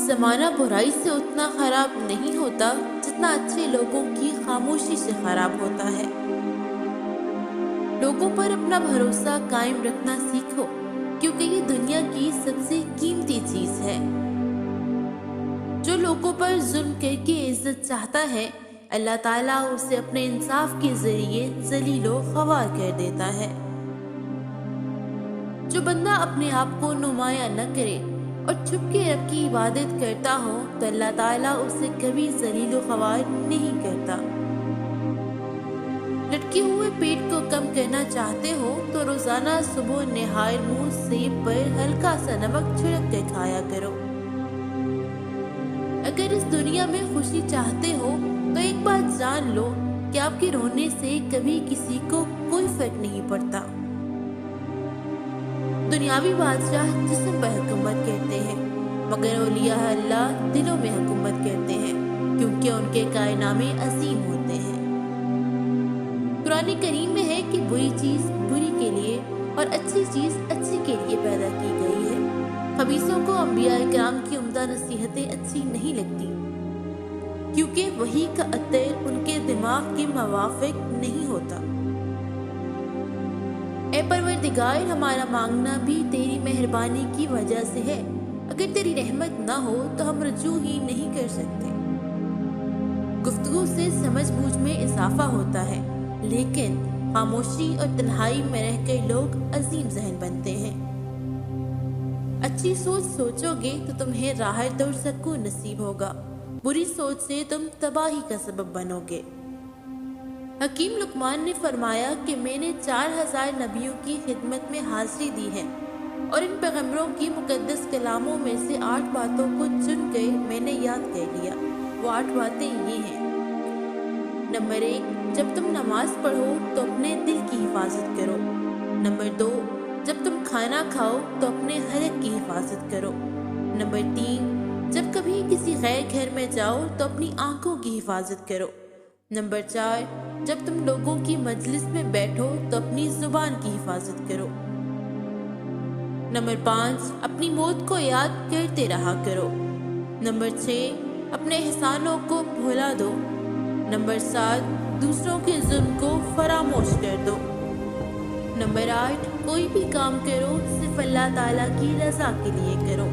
زمانہ برائی سے اتنا خراب نہیں ہوتا جتنا اچھے لوگوں کی خاموشی سے خراب ہوتا ہے۔ لوگوں پر اپنا بھروسہ قائم رکھنا سیکھو، کیونکہ یہ دنیا کی سب سے قیمتی چیز ہے۔ جو لوگوں پر ظلم کر کے عزت چاہتا ہے، اللہ تعالیٰ اسے اپنے انصاف کے ذریعے ذلیل و خوار کر دیتا ہے۔ جو بندہ اپنے آپ کو نمایاں نہ کرے اور چھپ کے رب کی عبادت کرتا ہو تو اللہ تعالیٰ اسے کبھی ذلیل و خوار نہیں کرتا۔ لٹکے ہوئے پیٹ کو کم کرنا چاہتے ہو تو روزانہ صبح نہار منہ سیب پر ہلکا سا نمک چھڑک کر کھایا کرو۔ اگر اس دنیا میں خوشی چاہتے ہو تو ایک بات جان لو کہ آپ کے رونے سے کبھی کسی کو کوئی فرق نہیں پڑتا۔ دنیاوی بادشاہ جسم پر حکومت کرتے ہیں، مگر اولیاء اللہ دلوں میں حکومت کرتے ہیں، کیونکہ ان کے کارنامے عظیم ہوتے ہیں۔ قرآن کریم میں ہے کہ بری چیز بری کے لیے اور اچھی چیز اچھی کے لیے پیدا کی گئی ہے۔ خبیثوں کو انبیاء کرام کی عمدہ نصیحتیں اچھی نہیں لگتی، کیونکہ وحی کا اثر ان کے دماغ کے موافق نہیں ہوتا۔ اے پروردگار، ہمارا مانگنا بھی تیری مہربانی کی وجہ سے ہے، اگر تیری رحمت نہ ہو تو ہم رجوع ہی نہیں کر سکتے۔ گفتگو سے سمجھ بوجھ میں اضافہ ہوتا ہے، لیکن خاموشی اور تنہائی میں رہ کر لوگ عظیم ذہن بنتے ہیں۔ اچھی سوچ سوچو گے تو تمہیں راحت اور سکون نصیب ہوگا، بری سوچ سے تم تباہی کا سبب بنو گے۔ حکیم لقمان نے فرمایا کہ میں نے 4000 نبیوں کی خدمت میں حاضری دی ہے، اور ان پیغمبروں کی مقدس کلاموں میں سے 8 باتوں کو چن کر میں نے یاد کر لیا۔ وہ 8 باتیں یہ ہیں۔ نمبر 1، جب تم نماز پڑھو تو اپنے دل کی حفاظت کرو۔ نمبر 2، جب تم کھانا کھاؤ تو اپنے حلق کی حفاظت کرو۔ نمبر 3، جب کبھی کسی غیر گھر میں جاؤ تو اپنی آنکھوں کی حفاظت کرو۔ نمبر 4، جب تم لوگوں کی مجلس میں بیٹھو تو اپنی زبان کی حفاظت کرو۔ نمبر 5، اپنی موت کو یاد کرتے رہا کرو۔ نمبر 6، اپنے احسانوں کو بھلا دو۔ نمبر 7، دوسروں کے ظلم کو فراموش کر دو۔ نمبر 8، کوئی بھی کام کرو صرف اللہ تعالیٰ کی رضا کے لیے کرو۔